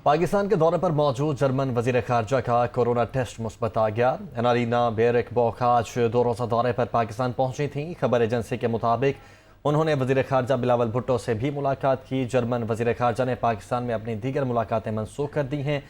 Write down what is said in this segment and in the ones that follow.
पाकिस्तान के दौरे पर मौजूद जर्मन वजीर खारजा का कोरोना टेस्ट मुस्बत आ गया। एनालिना बेयरबॉक आज 2 रोज़ा दौरे पर पाकिस्तान पहुंची थी। खबर एजेंसी के मुताबिक उन्होंने वजीर खारजा बिलावल भुट्टो से भी मुलाकात की। जर्मन वजीर खारजा ने पाकिस्तान में अपनी दीगर मुलाकातें मनसूख कर दी हैं,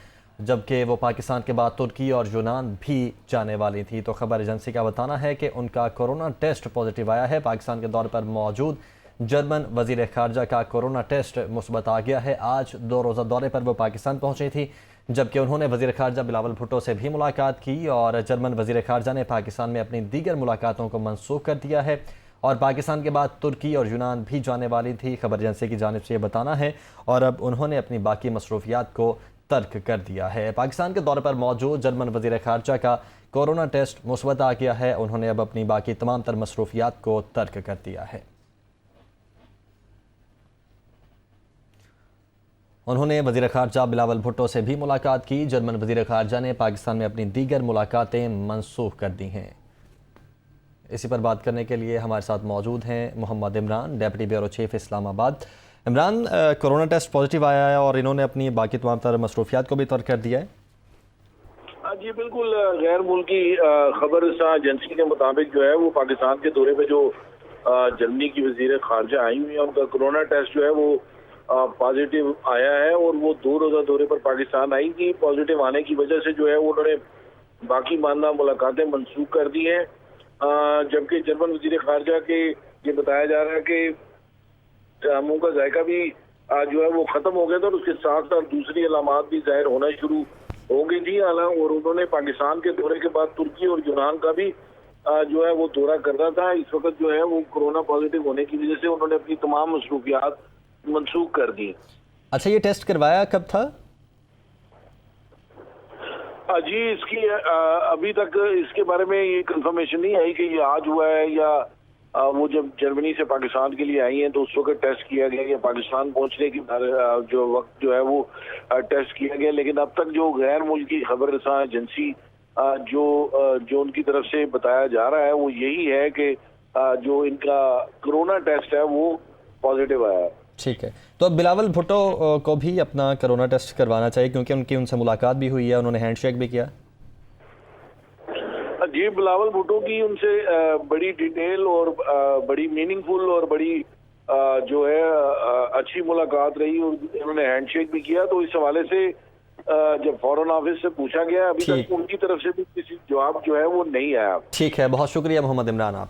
जबकि वो पाकिस्तान के बाद तुर्की और यूनान भी जाने वाली थी। तो खबर एजेंसी का बताना है कि उनका कोरोना टेस्ट पॉजिटिव आया है। पाकिस्तान के दौरे पर मौजूद जर्मन वजीर खारजा का कोरोना टेस्ट मुस्बत आ गया है। आज 2 रोज़ा दौरे पर वो पाकिस्तान पहुंची थी, जबकि उन्होंने वजीर खारजा बिलावल भुट्टो से भी मुलाकात की और जर्मन वजीर खारजा ने पाकिस्तान में अपनी दीगर मुलाकातों को मनसूख कर दिया है और पाकिस्तान के बाद तुर्की और यूनान भी जाने वाली थी। खबर एजेंसी की जानिब से ये बताना है और अब उन्होंने अपनी बाकी मसरूफियात को तर्क कर दिया है। पाकिस्तान के दौरे पर मौजूद जर्मन वजीर खारजा का कोरोना टेस्ट मुस्बत आ गया है। उन्होंने अब अपनी बाकी तमाम तर मसरूफियात को तर्क कर दिया है। उन्होंने वजीर खारजा बिलावल भुट्टो से भी मुलाकात की। जर्मन वजीर खारजा ने पाकिस्तान में अपनी दीगर मुलाकातें मनसूख कर दी हैं। इसी पर बात करने के लिए हमारे साथ मौजूद हैं Mohammad Imran, deputy bureau chief Islamabad. Imran, corona test positive आया है और इन्होंने अपनी बाकी तमाम तरह मसरूफियात को भी तर्क कर दिया है। जी बिल्कुल, गैर मुल्की खबर एजेंसी के मुताबिक जो है वो पाकिस्तान के दौरे पे जो जर्मनी की वजीर खारजा आई हुई है, उनका कोरोना टेस्ट जो है वो पॉजिटिव आया है और वो 2 रोज़ा दौरे पर पाकिस्तान आई थी। पॉजिटिव आने की वजह से जो है वो उन्होंने बाकी मानना मुलाकातें मनसूख कर दी हैं, जबकि जर्मन वजीर खारजा के ये बताया जा रहा है कि मुंह का जायका भी जो है वो खत्म हो गया था और उसके साथ साथ दूसरी अलामात भी जाहिर होना शुरू हो गई थी। हालांकि और उन्होंने पाकिस्तान के दौरे के बाद तुर्की और यूनान का भी जो है वो दौरा करना था। इस वक्त जो है वो कोरोना पॉजिटिव होने की वजह से उन्होंने अपनी तमाम मसरूफियात मनसूख कर दी। अच्छा, ये टेस्ट करवाया कब था? जी इसकी अभी तक इसके बारे में ये कंफर्मेशन नहीं आई कि ये आज हुआ है या वो जब जर्मनी से पाकिस्तान के लिए आई हैं तो उस वक्त टेस्ट किया गया या पाकिस्तान पहुंचने की जो वक्त जो है वो टेस्ट किया गया। लेकिन अब तक जो गैर मुल्की खबर रसां एजेंसी जो उनकी तरफ से बताया जा रहा है वो यही है कि जो इनका कोरोना टेस्ट है वो पॉजिटिव आया है। ठीक है, तो अब बिलावल भुट्टो को भी अपना कोरोना टेस्ट करवाना चाहिए क्योंकि उनकी उनसे मुलाकात भी हुई है, उन्होंने हैंडशेक भी किया। जी बिलावल भुट्टो की उनसे बड़ी डिटेल और बड़ी मीनिंगफुल और बड़ी जो है अच्छी मुलाकात रही और उन्होंने हैंडशेक भी किया। तो इस हवाले से जब फॉरेन ऑफिस से पूछा गया, अभी तक उनकी तरफ से भी किसी जवाब जो है वो नहीं आया। ठीक है, बहुत शुक्रिया मोहम्मद इमरान आप।